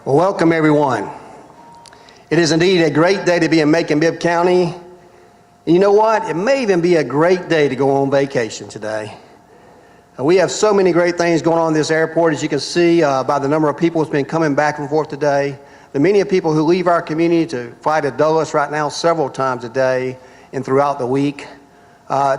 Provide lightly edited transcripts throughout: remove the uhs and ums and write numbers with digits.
Well, welcome everyone. It is indeed a great day to be in Macon-Bibb County. And you know what? It may even be a great day to go on vacation today. We have so many great things going on in this airport, as you can see by the number of people that's been coming back and forth today. The many people who leave our community to fly to Dulles right now several times a day and throughout the week.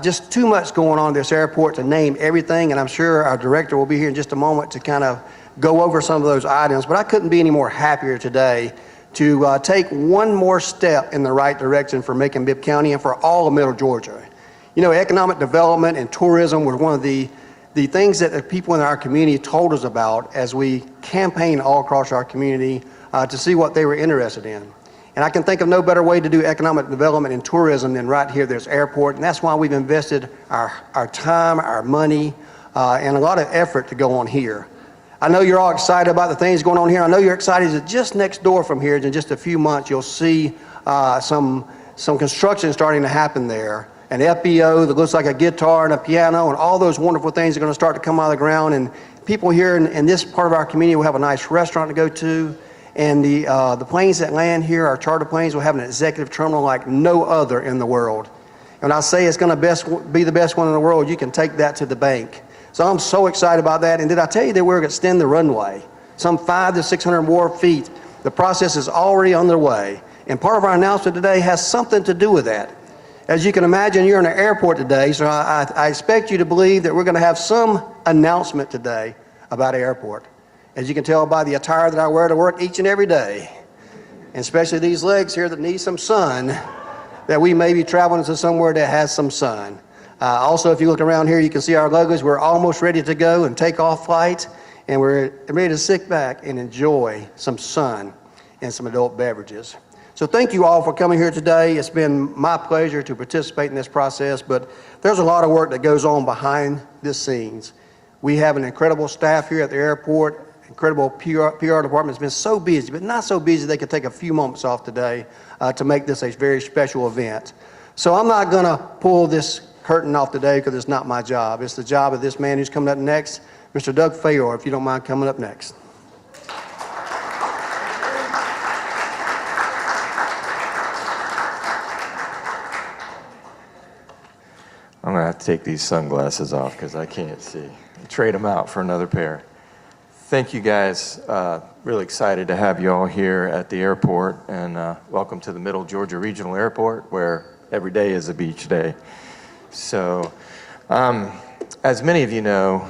Just too much going on in this airport to name everything, and I'm sure our director will be here in just a moment to kind of go over some of those items, but I couldn't be any more happier today to take one more step in the right direction for Macon-Bibb County and for all of Middle Georgia. You know, economic development and tourism were one of the things that the people in our community told us about as we campaigned all across our community to see what they were interested in. And I can think of no better way to do economic development and tourism than right here at this airport, and that's why we've invested our time, our money, and a lot of effort to go on here. I know you're all excited about the things going on here. I know you're excited that just next door from here, in just a few months, you'll see some construction starting to happen there. An FBO that looks like a guitar and a piano, and all those wonderful things are going to start to come out of the ground. And people here in this part of our community will have a nice restaurant to go to. And the planes that land here, our charter planes, will have an executive terminal like no other in the world. And when I say it's going to be the best one in the world, you can take that to the bank. So I'm so excited about that. And did I tell you that we're going to extend the runway? Some 500 to 600 more feet. The process is already underway. And part of our announcement today has something to do with that. As you can imagine, you're in an airport today, so I expect you to believe that we're going to have some announcement today about an airport. As you can tell by the attire that I wear to work each and every day, and especially these legs here that need some sun, that we may be traveling to somewhere that has some sun. Also, if you look around here, you can see our logos. We're almost ready to go and take off flight, and we're ready to sit back and enjoy some sun and some adult beverages. So thank you all for coming here today. It's been my pleasure to participate in this process, but there's a lot of work that goes on behind the scenes. We have an incredible staff here at the airport, incredible PR department has been so busy, but not so busy they could take a few moments off today to make this a very special event. So I'm not going to pull this curtain off today because it's not my job. It's the job of this man who's coming up next, Mr. Doug Fayor, if you don't mind coming up next. I'm going to have to take these sunglasses off because I can't see. Trade them out for another pair. Thank you guys. Really excited to have you all here at the airport, and welcome to the Middle Georgia Regional Airport, where every day is a beach day. So, as many of you know,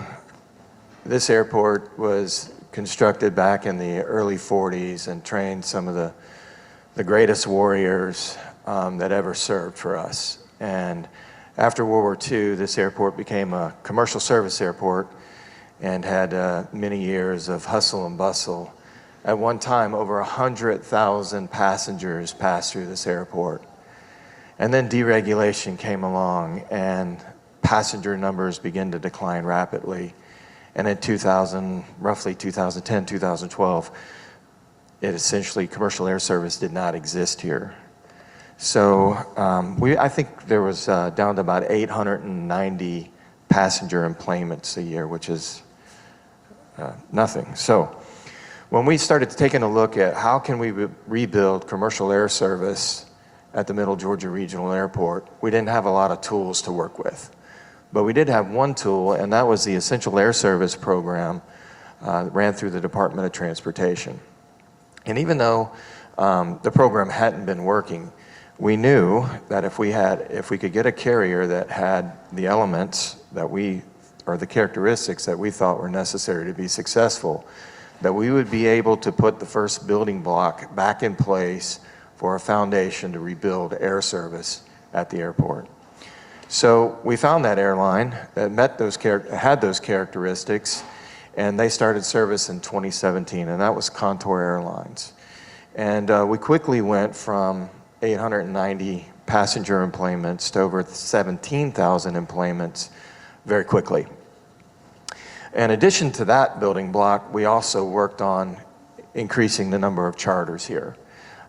this airport was constructed back in the early 40s and trained some of the greatest warriors that ever served for us. And after World War II, this airport became a commercial service airport and had many years of hustle and bustle. At one time, over 100,000 passengers passed through this airport. And then deregulation came along and passenger numbers began to decline rapidly. And in roughly 2010, 2012, commercial air service did not exist here. So I think there was down to about 890 passenger enplanements a year, which is nothing. So when we started taking a look at how can we rebuild commercial air service at the Middle Georgia Regional Airport, we didn't have a lot of tools to work with. But we did have one tool, and that was the Essential Air Service program that ran through the Department of Transportation. And even though the program hadn't been working, we knew that if we could get a carrier that had the elements or the characteristics that we thought were necessary to be successful, that we would be able to put the first building block back in place for a foundation to rebuild air service at the airport. So we found that airline that had those characteristics, and they started service in 2017, and that was Contour Airlines. And we quickly went from 890 passenger enplanements to over 17,000 enplanements very quickly. In addition to that building block, we also worked on increasing the number of charters here.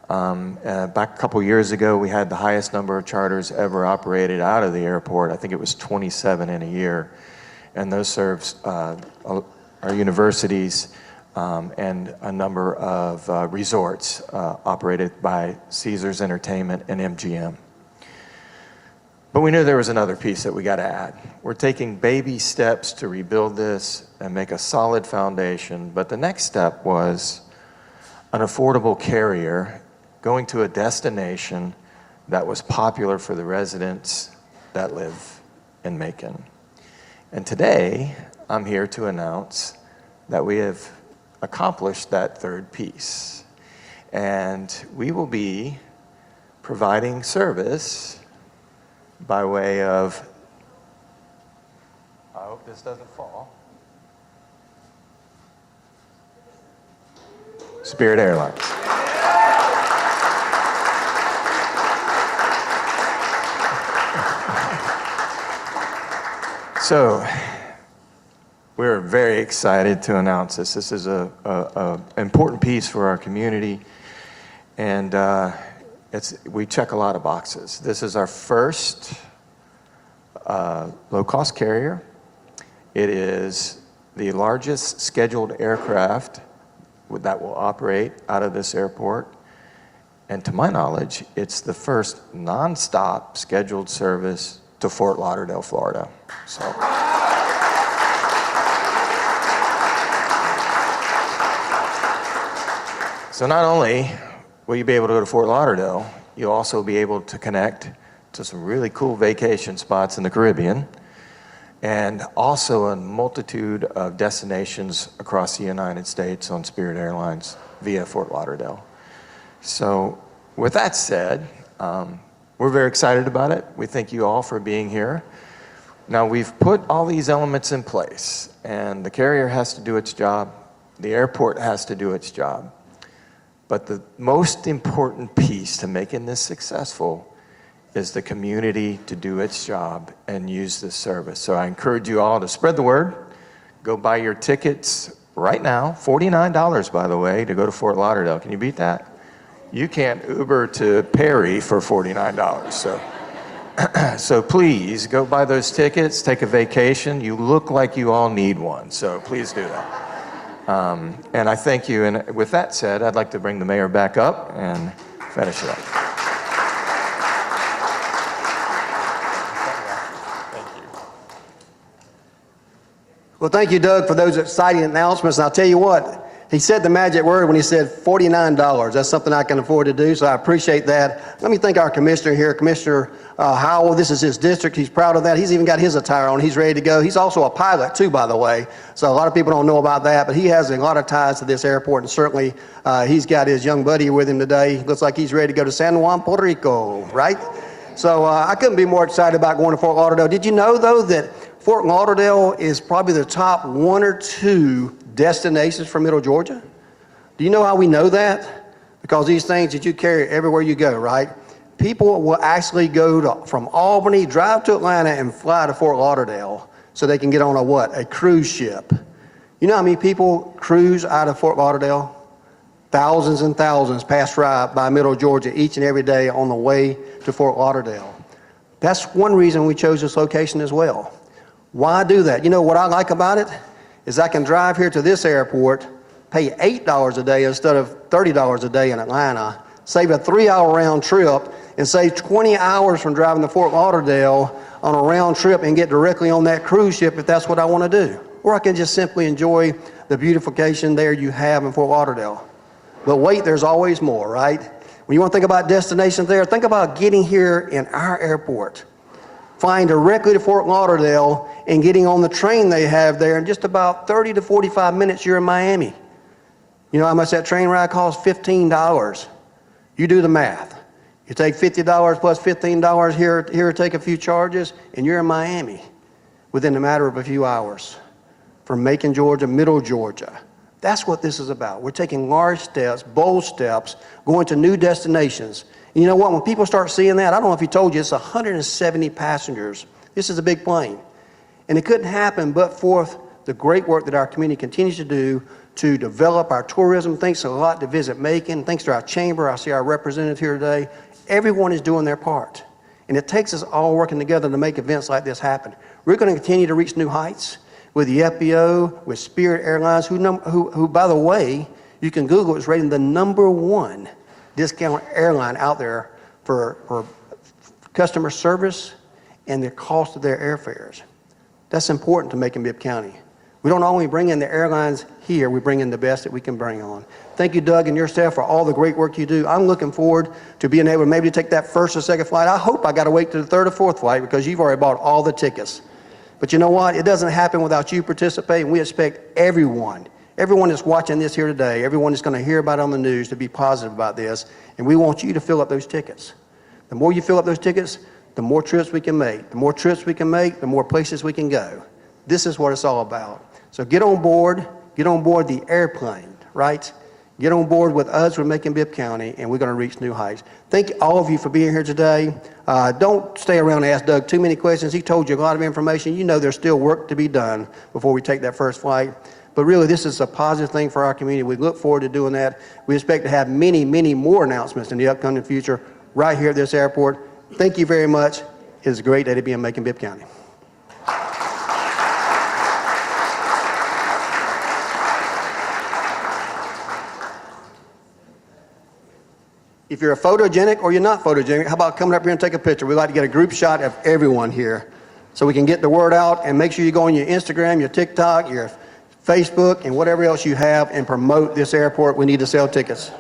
Back a couple years ago, we had the highest number of charters ever operated out of the airport. I think it was 27 in a year. And those serves our universities, and a number of resorts operated by Caesars Entertainment and MGM. But we knew there was another piece that we got to add. We're taking baby steps to rebuild this and make a solid foundation, but the next step was an affordable carrier going to a destination that was popular for the residents that live in Macon. And today, I'm here to announce that we have accomplished that third piece. And we will be providing service by way of, I hope this doesn't fall, Spirit Airlines. So, we're very excited to announce this. This is an important piece for our community, and we check a lot of boxes. This is our first low-cost carrier. It is the largest scheduled aircraft that will operate out of this airport, and to my knowledge, it's the first non-stop scheduled service to Fort Lauderdale, Florida. So not only will you be able to go to Fort Lauderdale, you'll also be able to connect to some really cool vacation spots in the Caribbean, and also a multitude of destinations across the United States on Spirit Airlines via Fort Lauderdale. So with that said, we're very excited about it. We thank you all for being here. Now, we've put all these elements in place, and the carrier has to do its job, the airport has to do its job. But the most important piece to making this successful is the community to do its job and use this service. So I encourage you all to spread the word. Go buy your tickets right now. $49, by the way, to go to Fort Lauderdale. Can you beat that? You can't Uber to Perry for $49. So please go buy those tickets, take a vacation. You look like you all need one, so please do that. And I thank you. And with that said, I'd like to bring the mayor back up and finish it up. Well, thank you, Doug, for those exciting announcements. And I'll tell you what, he said the magic word when he said $49. That's something I can afford to do, so I appreciate that. Let me thank our commissioner here, Commissioner Howell. This is his district. He's proud of that. He's even got his attire on. He's ready to go. He's also a pilot, too, by the way. So a lot of people don't know about that, but he has a lot of ties to this airport, and certainly he's got his young buddy with him today. Looks like he's ready to go to San Juan, Puerto Rico, right? So I couldn't be more excited about going to Fort Lauderdale. Did you know, though, that Fort Lauderdale is probably the top 1 or 2 destinations for Middle Georgia? Do you know how we know that? Because these things that you carry everywhere you go, right? People will actually go from Albany, drive to Atlanta, and fly to Fort Lauderdale so they can get on a cruise ship. You know how many people cruise out of Fort Lauderdale? Thousands and thousands pass by Middle Georgia each and every day on the way to Fort Lauderdale. That's one reason we chose this location as well. Why do that? You know what I like about it? Is I can drive here to this airport, pay $8 a day instead of $30 a day in Atlanta, save a 3-hour round trip, and save 20 hours from driving to Fort Lauderdale on a round trip and get directly on that cruise ship if that's what I want to do. Or I can just simply enjoy the beautification there you have in Fort Lauderdale. But wait, there's always more, right? When you want to think about destinations there, think about getting here in our airport, flying directly to Fort Lauderdale and getting on the train they have there in just about 30 to 45 minutes, you're in Miami. You know how much that train ride costs? $15. You do the math. You take $50 plus $15 here, take a few charges, and you're in Miami within a matter of a few hours from Macon, Georgia, Middle Georgia. That's what this is about. We're taking large steps, bold steps, going to new destinations. And you know what? When people start seeing that, I don't know if he told you, it's 170 passengers. This is a big plane. And it couldn't happen but for the great work that our community continues to do to develop our tourism. Thanks a lot to Visit Macon. Thanks to our chamber. I see our representative here today. Everyone is doing their part. And it takes us all working together to make events like this happen. We're going to continue to reach new heights. with the FBO, with Spirit Airlines, who, by the way, you can Google, it's rated the #1 discount airline out there for customer service and the cost of their airfares. That's important to Macon-Bibb County. We don't only bring in the airlines here, we bring in the best that we can bring on. Thank you, Doug, and your staff for all the great work you do. I'm looking forward to being able to maybe take that first or second flight. I hope I got to wait to the third or fourth flight because you've already bought all the tickets. But you know what? It doesn't happen without you participating. We expect everyone that's watching this here today, everyone that's going to hear about it on the news to be positive about this, and we want you to fill up those tickets. The more you fill up those tickets, the more trips we can make. The more trips we can make, the more places we can go. This is what it's all about. So get on board the airplane, right? Get on board with us. We're Macon-Bibb County, and we're going to reach new heights. Thank all of you for being here today. Don't stay around and ask Doug too many questions. He told you a lot of information. You know there's still work to be done before we take that first flight. But really, this is a positive thing for our community. We look forward to doing that. We expect to have many, many more announcements in the upcoming future right here at this airport. Thank you very much. It's a great day to be in Macon-Bibb County. If you're a photogenic or you're not photogenic, how about coming up here and take a picture? We'd like to get a group shot of everyone here so we can get the word out, and make sure you go on your Instagram, your TikTok, your Facebook, and whatever else you have and promote this airport. We need to sell tickets.